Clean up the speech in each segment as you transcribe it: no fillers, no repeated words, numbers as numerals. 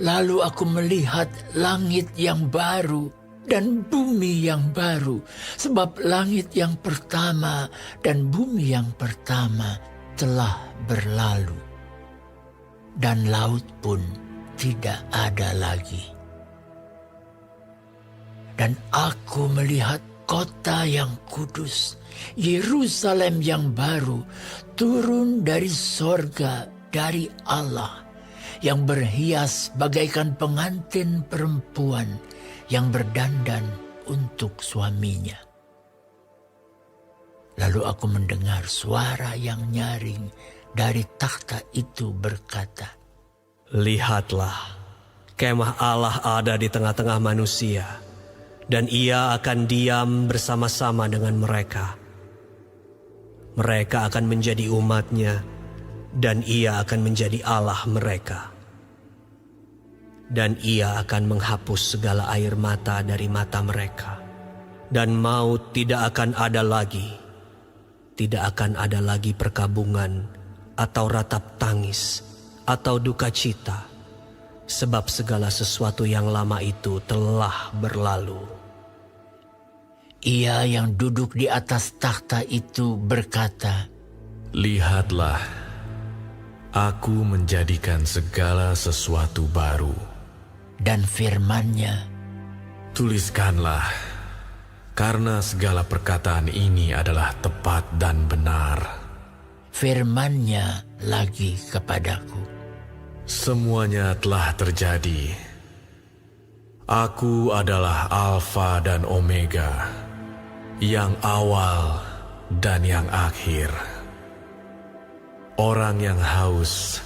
Lalu aku melihat langit yang baru dan bumi yang baru, sebab langit yang pertama dan bumi yang pertama telah berlalu, dan laut pun tidak ada lagi. Dan aku melihat kota yang kudus, Yerusalem yang baru, turun dari sorga dari Allah, yang berhias bagaikan pengantin perempuan yang berdandan untuk suaminya. Lalu aku mendengar suara yang nyaring dari takhta itu berkata, "Lihatlah, kemah Allah ada di tengah-tengah manusia, dan ia akan diam bersama-sama dengan mereka. Mereka akan menjadi umatnya, dan ia akan menjadi Allah mereka. Dan ia akan menghapus segala air mata dari mata mereka, dan maut tidak akan ada lagi. Tidak akan ada lagi perkabungan, atau ratap tangis, atau duka cita, sebab segala sesuatu yang lama itu telah berlalu." Ia yang duduk di atas takhta itu berkata, "Lihatlah, aku menjadikan segala sesuatu baru." Dan firman-Nya, "Tuliskanlah, karena segala perkataan ini adalah tepat dan benar." Firman-Nya lagi kepadaku, Semuanya telah terjadi. Aku adalah Alfa dan Omega, yang awal dan yang akhir. Orang yang haus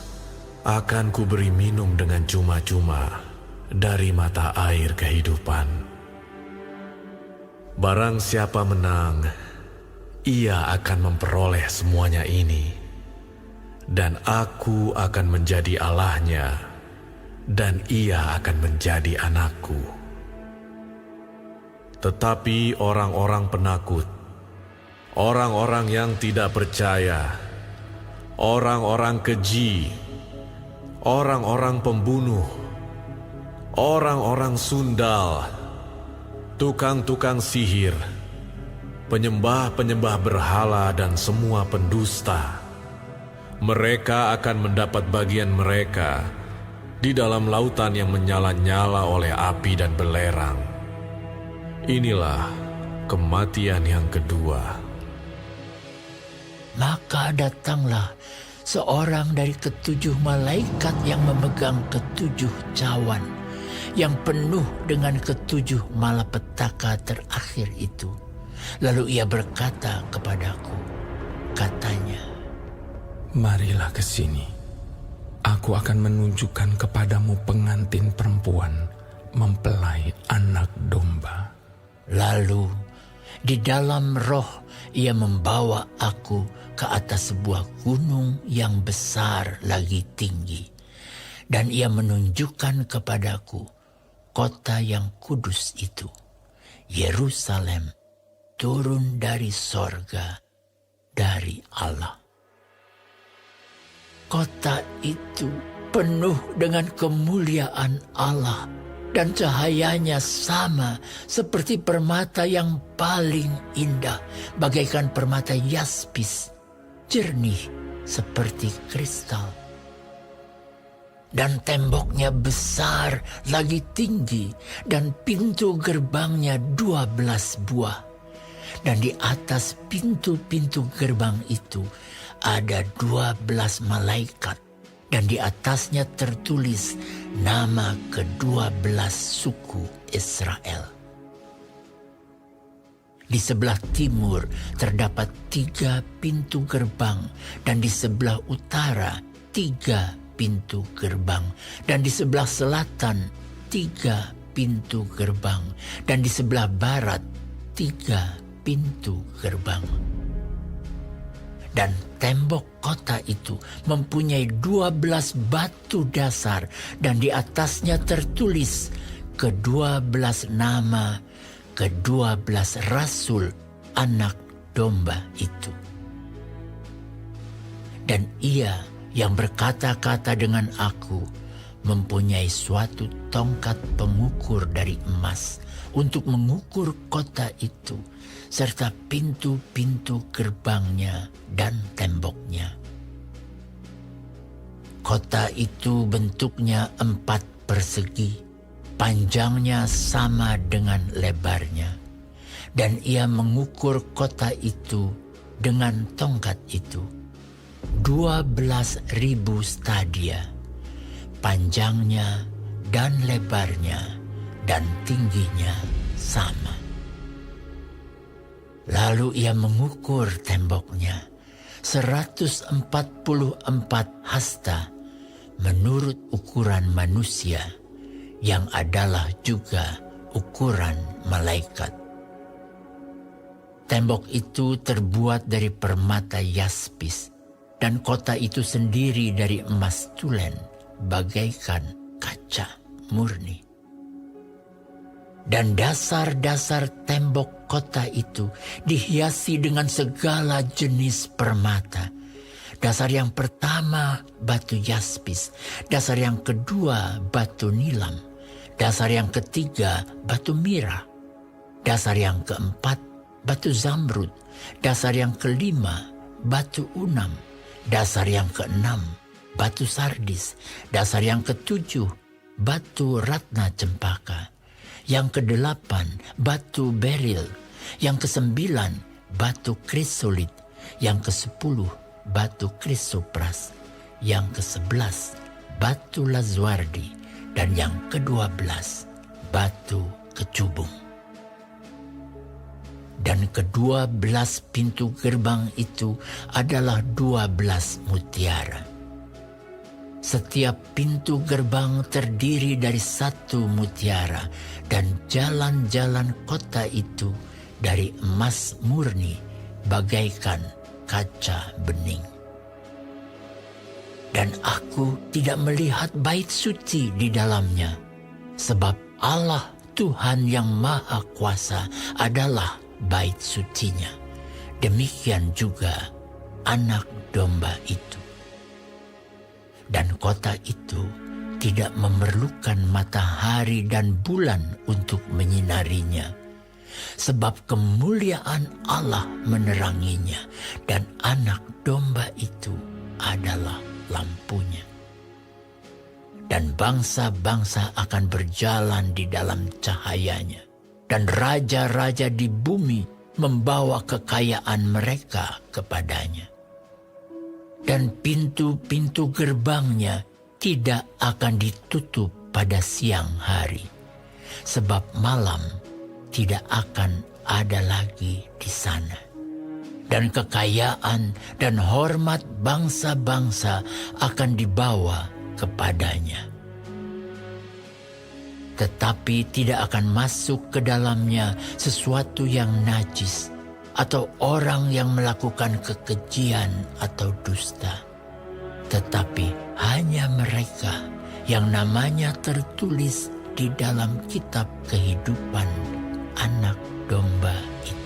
akan kuberi minum dengan cuma-cuma dari mata air kehidupan. Barang siapa menang, ia akan memperoleh semuanya ini, dan aku akan menjadi Allahnya, dan ia akan menjadi anakku. Tetapi orang-orang penakut, orang-orang yang tidak percaya, orang-orang keji, orang-orang pembunuh, orang-orang sundal, tukang-tukang sihir, penyembah-penyembah berhala dan semua pendusta, mereka akan mendapat bagian mereka di dalam lautan yang menyala-nyala oleh api dan belerang. Inilah kematian yang kedua." Maka datanglah seorang dari ketujuh malaikat yang memegang ketujuh cawan, yang penuh dengan ketujuh malapetaka terakhir itu. Lalu ia berkata kepadaku, katanya, "Marilah ke sini. Aku akan menunjukkan kepadamu pengantin perempuan mempelai anak domba." Lalu di dalam roh ia membawa aku ke atas sebuah gunung yang besar lagi tinggi. Dan ia menunjukkan kepadaku kota yang kudus itu, Yerusalem, turun dari sorga dari Allah. Kota itu penuh dengan kemuliaan Allah, dan cahayanya sama seperti permata yang paling indah, bagaikan permata yaspis, jernih seperti kristal. Dan temboknya besar lagi tinggi, dan pintu gerbangnya 12 buah. Dan di atas pintu-pintu gerbang itu ada 12 malaikat, dan di atasnya tertulis nama ke-12 suku Israel. Di sebelah timur terdapat 3 pintu gerbang, dan di sebelah utara 3 pintu gerbang, dan di sebelah selatan 3 pintu gerbang, dan di sebelah barat 3 pintu gerbang. Dan tembok kota itu mempunyai 12 batu dasar, dan di atasnya tertulis ke-12 nama ke-12 rasul anak domba itu. Dan ia yang berkata-kata dengan aku mempunyai suatu tongkat pengukur dari emas untuk mengukur kota itu, serta pintu-pintu gerbangnya dan temboknya. Kota itu bentuknya 4 persegi, panjangnya sama dengan lebarnya, dan ia mengukur kota itu dengan tongkat itu 12.000 stadia, panjangnya dan lebarnya dan tingginya sama. Lalu ia mengukur temboknya 144 hasta menurut ukuran manusia, yang adalah juga ukuran malaikat. Tembok itu terbuat dari permata yaspis, dan kota itu sendiri dari emas tulen, bagaikan kaca murni. Dan dasar-dasar tembok kota itu dihiasi dengan segala jenis permata. Dasar yang pertama batu yaspis, dasar yang kedua batu nilam, dasar yang ketiga batu mira, dasar yang keempat batu zamrud, dasar yang kelima batu unam, dasar yang keenam batu sardis, dasar yang ketujuh batu ratna cempaka, yang kedelapan batu beril, yang kesembilan batu krisolit, yang kesepuluh batu krisopras, yang ke-11 batu lazwardi, dan yang ke-12 batu kecubung. Dan ke-12 pintu gerbang itu adalah 12 mutiara. Setiap pintu gerbang terdiri dari 1 mutiara, dan jalan-jalan kota itu dari emas murni bagaikan kaca bening. Dan aku tidak melihat bait suci di dalamnya, sebab Allah Tuhan yang Maha Kuasa adalah bait sucinya. Demikian juga Anak Domba itu. Dan kota itu tidak memerlukan matahari dan bulan untuk menyinarinya, sebab kemuliaan Allah meneranginya, dan Anak Domba itu adalah lampunya. Dan bangsa-bangsa akan berjalan di dalam cahayanya, dan raja-raja di bumi membawa kekayaan mereka kepadanya. Dan pintu-pintu gerbangnya tidak akan ditutup pada siang hari, sebab malam tidak akan ada lagi di sana. Dan kekayaan dan hormat bangsa-bangsa akan dibawa kepadanya. Tetapi tidak akan masuk ke dalamnya sesuatu yang najis, atau orang yang melakukan kekejian atau dusta, tetapi hanya mereka yang namanya tertulis di dalam kitab kehidupan Anak Domba itu.